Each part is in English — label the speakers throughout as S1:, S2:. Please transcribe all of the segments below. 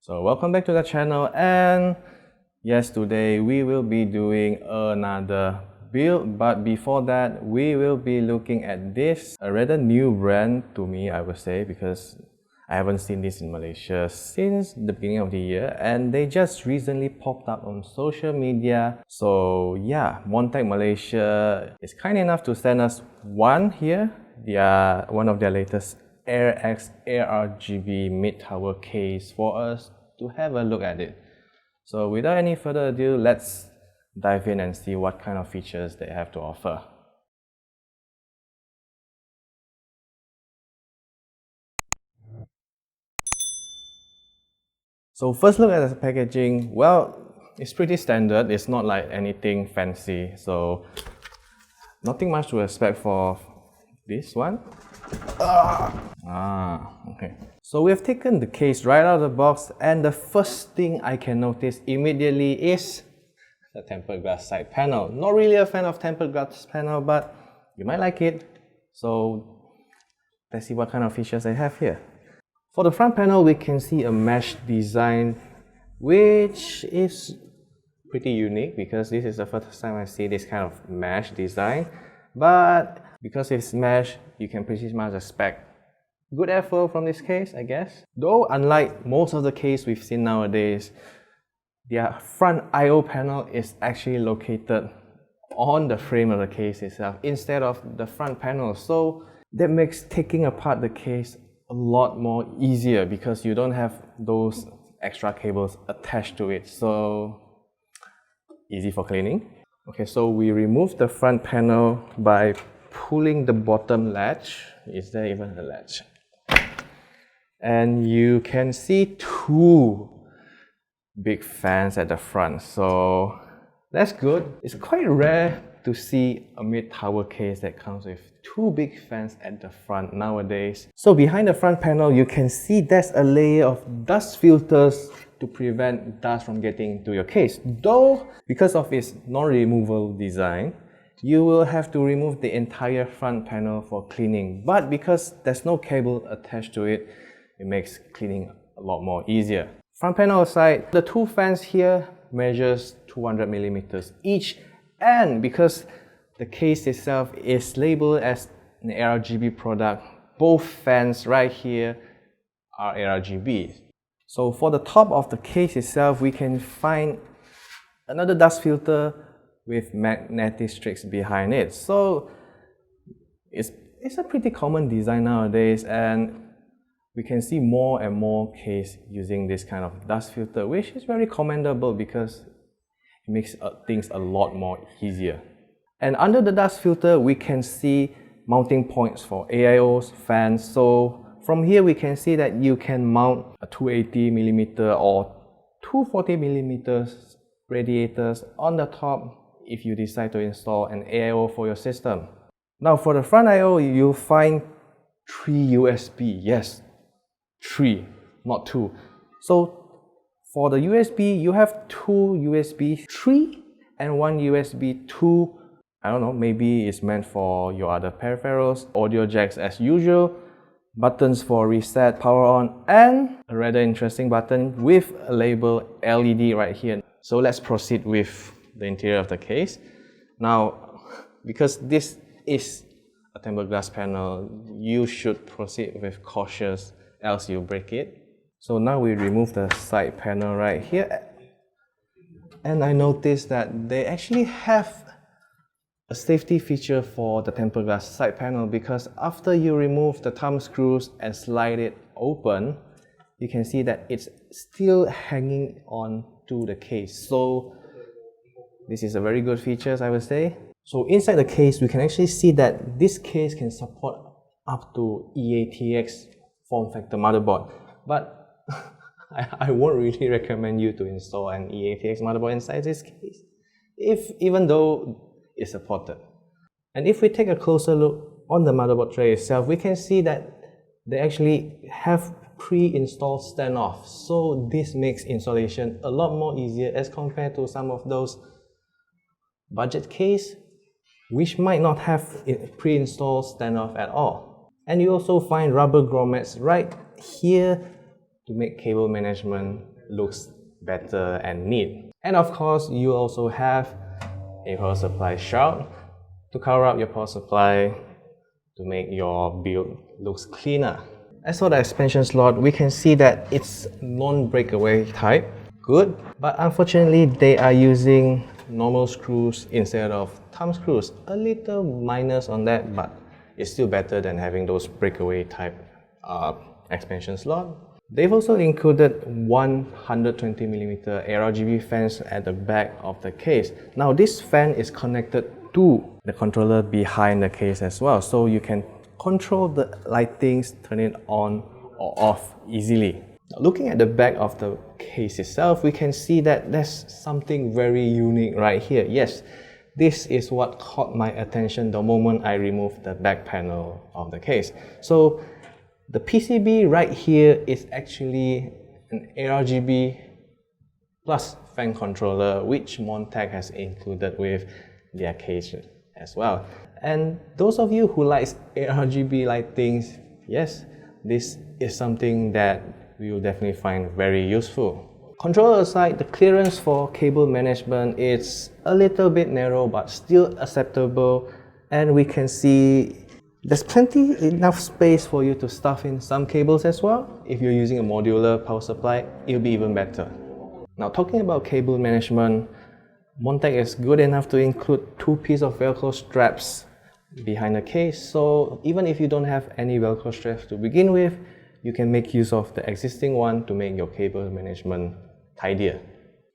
S1: So welcome back to the channel, and yes, today we will be doing another build, but before that we will be looking at this, a rather new brand to me, I would say, because I haven't seen this in Malaysia since the beginning of the year, and they just recently popped up on social media. So yeah, Montech Malaysia is kind enough to send us one here, one of their latest Air X ARGB mid-tower case for us to have a look at it. So without any further ado, let's dive in and see what kind of features they have to offer. So first look at the packaging. Well, it's pretty standard. It's not like anything fancy. So nothing much to expect for this one. Okay. So we have taken the case right out of the box, and the first thing I can notice immediately is the tempered glass side panel. Not really a fan of tempered glass panel, but you might like it. So let's see what kind of features they have here. For the front panel, we can see a mesh design, which is pretty unique because this is the first time I see this kind of mesh design. But because it's mesh, you can pretty much expect good airflow from this case, I guess. Though unlike most of the case we've seen nowadays, their front I/O panel is actually located on the frame of the case itself instead of the front panel. So that makes taking apart the case a lot more easier because you don't have those extra cables attached to it. So easy for cleaning. Okay, so we remove the front panel by pulling the bottom latch. Is there even a latch? And you can see two big fans at the front, so that's good. It's quite rare to see a mid-tower case that comes with two big fans at the front nowadays. So behind the front panel, you can see there's a layer of dust filters to prevent dust from getting into your case. Though, because of its non-removable design, you will have to remove the entire front panel for cleaning. But because there's no cable attached to it, it makes cleaning a lot more easier. Front panel aside, the two fans here measures 200 millimeters each, and because the case itself is labeled as an ARGB product, both fans right here are ARGB. So for the top of the case itself, we can find another dust filter with magnetic strips behind it. So it's a pretty common design nowadays, and we can see more and more case using this kind of dust filter, which is very commendable because it makes things a lot more easier. And under the dust filter, we can see mounting points for AIOs, fans. So from here, we can see that you can mount a 280mm or 240mm radiators on the top if you decide to install an AIO for your system. Now for the front I/O, you'll find 3 USB. Yes, 3, not 2. So for the USB, you have 2 USB 3 and 1 USB 2. I don't know, maybe it's meant for your other peripherals, audio jacks as usual, buttons for reset, power on, and a rather interesting button with a label LED right here. So let's proceed with the interior of the case. Now, because this is a tempered glass panel, you should proceed with caution, else you break it. So now we remove the side panel right here, and I noticed that they actually have a safety feature for the tempered glass side panel, because after you remove the thumb screws and slide it open, you can see that it's still hanging on to the case. So this is a very good feature, I would say. So inside the case, we can actually see that this case can support up to EATX form factor motherboard, but I won't really recommend you to install an EATX motherboard inside this case, even though it's supported. And if we take a closer look on the motherboard tray itself, we can see that they actually have pre-installed standoff. So this makes installation a lot more easier as compared to some of those budget case which might not have pre-installed standoff at all. And you also find rubber grommets right here to make cable management looks better and neat. And of course, you also have a power supply shroud to cover up your power supply to make your build looks cleaner. As for the expansion slot, we can see that it's non-breakaway type. Good, but unfortunately they are using normal screws instead of thumb screws. A little minus on that, but it's still better than having those breakaway type expansion slot. They've also included 120mm ARGB fans at the back of the case. Now this fan is connected to the controller behind the case as well, so you can control the lightings, turn it on or off easily. Now, looking at the back of the case itself, we can see that there's something very unique right here. Yes, this is what caught my attention the moment I removed the back panel of the case. So the PCB right here is actually an ARGB plus fan controller, which Montech has included with their case as well. And those of you who like ARGB lightings, yes, this is something that we will definitely find very useful. Controller aside, the clearance for cable management is a little bit narrow but still acceptable, and we can see there's plenty enough space for you to stuff in some cables as well. If you're using a modular power supply, it'll be even better. Now, talking about cable management, Montech is good enough to include 2 pieces of velcro straps behind the case, so even if you don't have any velcro straps to begin with, you can make use of the existing one to make your cable management tidier.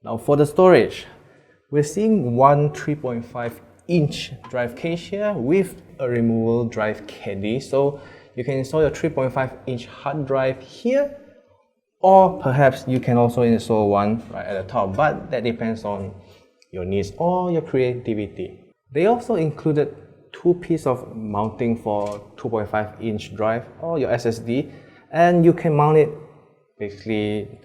S1: Now for the storage, we're seeing one 3.5-inch drive case here with a removable drive caddy, so you can install your 3.5-inch hard drive here, or perhaps you can also install one right at the top, but that depends on your needs or your creativity. They also included 2 pieces of mounting for 2.5-inch drive or your SSD, and you can mount it basically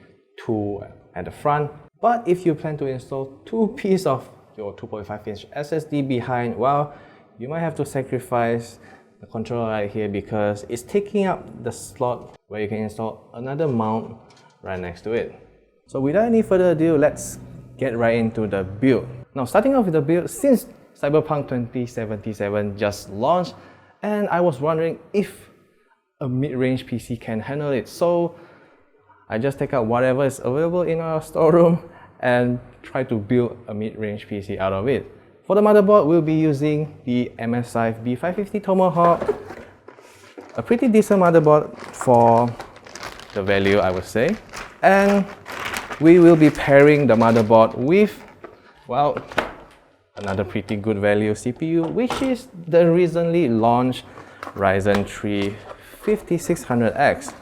S1: 2 at the front. But if you plan to install 2 pieces of your 2.5-inch SSD behind, well, you might have to sacrifice the controller right here because it's taking up the slot where you can install another mount right next to it. So without any further ado, let's get right into the build. Now, starting off with the build, since Cyberpunk 2077 just launched, and I was wondering if a mid-range PC can handle it. So I just take out whatever is available in our storeroom and try to build a mid-range PC out of it. For the motherboard, we'll be using the MSI B550 Tomahawk, a pretty decent motherboard for the value, I would say. And we will be pairing the motherboard with, well, another pretty good value CPU, which is the recently launched Ryzen 3 5600X.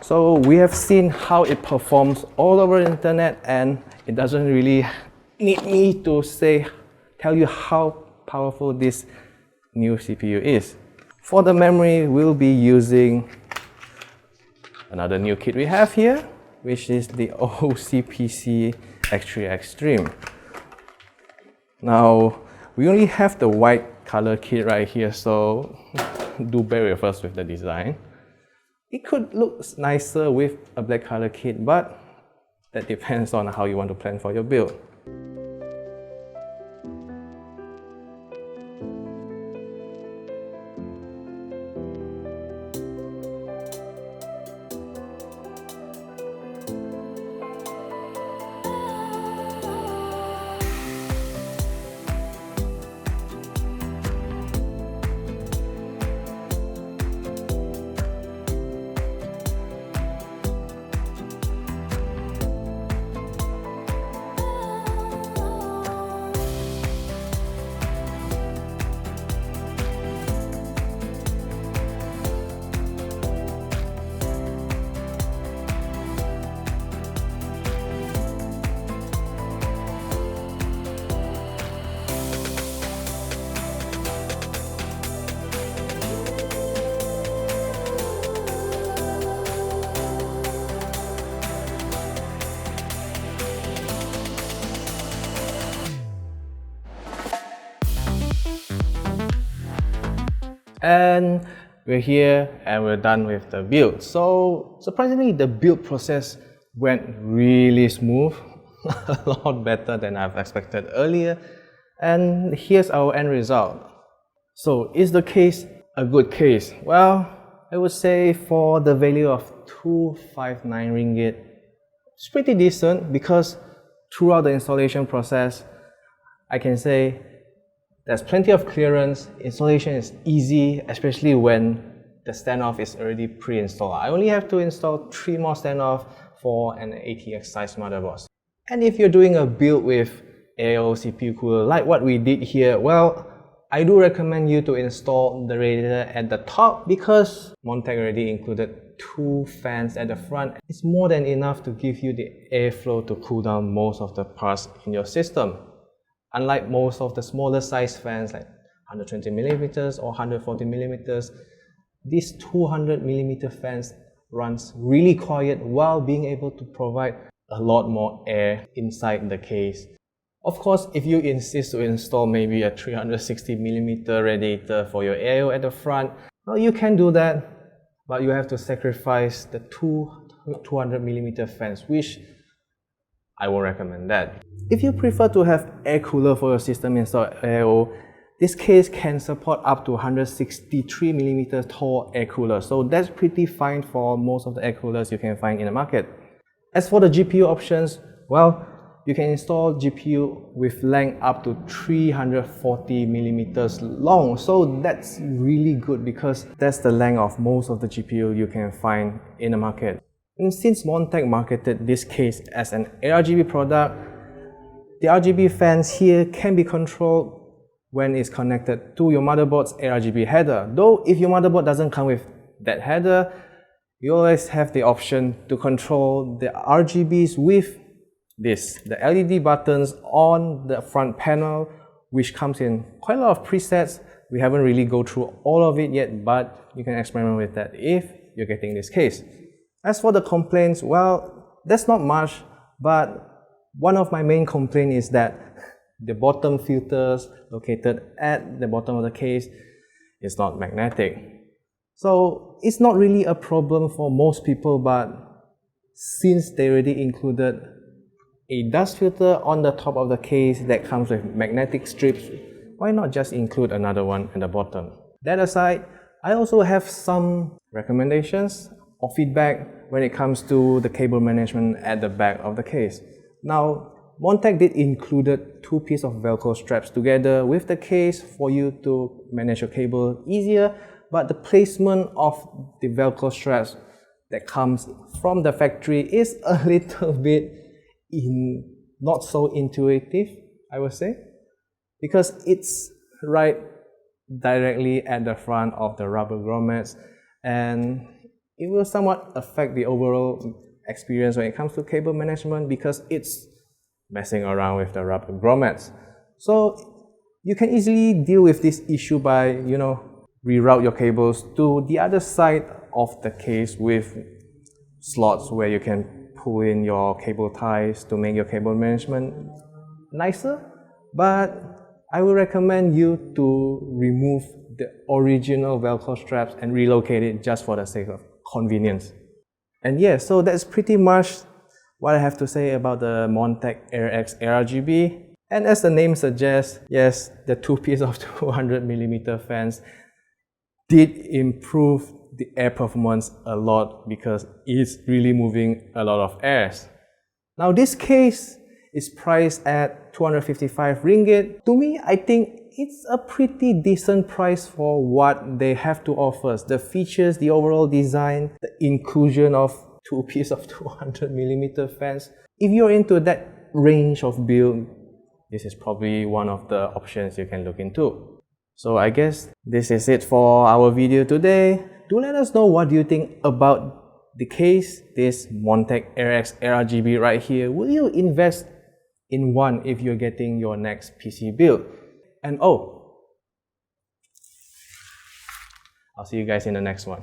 S1: So we have seen how it performs all over the internet, and it doesn't really need me to tell you how powerful this new CPU is. For the memory, we'll be using another new kit we have here, which is the OCPC X3 Extreme. Now, we only have the white color kit right here, so do bear with us with the design. It could look nicer with a black color kit, but that depends on how you want to plan for your build. And we're here and we're done with the build. So surprisingly, the build process went really smooth, a lot better than I've expected earlier. And here's our end result. So is the case a good case? Well, I would say for the value of 259 ringgit, it's pretty decent because throughout the installation process, I can say there's plenty of clearance. Installation is easy, especially when the standoff is already pre-installed. I only have to install 3 more standoff for an ATX size motherboard. And if you're doing a build with AO CPU cooler like what we did here, well, I do recommend you to install the radiator at the top because Montech already included 2 fans at the front. It's more than enough to give you the airflow to cool down most of the parts in your system. Unlike most of the smaller size fans like 120mm or 140mm, these 200mm fans runs really quiet while being able to provide a lot more air inside the case. Of course, if you insist to install maybe a 360mm radiator for your AO at the front, well, you can do that, but you have to sacrifice the 200mm fans, which I won't recommend that. If you prefer to have air cooler for your system installed AO, this case can support up to 163mm tall air cooler, so that's pretty fine for most of the air coolers you can find in the market. As for the GPU options, well, you can install GPU with length up to 340mm long, so that's really good because that's the length of most of the GPU you can find in the market. And since Montech marketed this case as an ARGB product, the RGB fans here can be controlled when it's connected to your motherboard's ARGB header. Though if your motherboard doesn't come with that header, you always have the option to control the RGBs with the LED buttons on the front panel, which comes in quite a lot of presets. We haven't really go through all of it yet, but you can experiment with that if you're getting this case. As for the complaints, well, that's not much, but one of my main complaints is that the bottom filters located at the bottom of the case is not magnetic. So it's not really a problem for most people, but since they already included a dust filter on the top of the case that comes with magnetic strips, why not just include another one at the bottom? That aside, I also have some recommendations or feedback when it comes to the cable management at the back of the case. Now, Montech did included 2 pieces of velcro straps together with the case for you to manage your cable easier, but the placement of the velcro straps that comes from the factory is a little bit not so intuitive, I would say, because it's right directly at the front of the rubber grommets, and it will somewhat affect the overall experience when it comes to cable management because it's messing around with the rubber grommets. So you can easily deal with this issue by, reroute your cables to the other side of the case with slots where you can pull in your cable ties to make your cable management nicer. But I would recommend you to remove the original velcro straps and relocate it just for the sake of convenience. And yeah, so that's pretty much what I have to say about the Montech Air X ARGB. And as the name suggests, yes, the 2 pieces of 200mm fans did improve the air performance a lot because it's really moving a lot of airs. Now this case is priced at 255 ringgit. To me, I think it's a pretty decent price for what they have to offer. The features, the overall design, the inclusion of 2 pieces of 200mm fans. If you're into that range of build, this is probably one of the options you can look into. So I guess this is it for our video today. Do let us know what you think about the case, this Montech Air X ARGB right here. Will you invest in one if you're getting your next PC build? And I'll see you guys in the next one.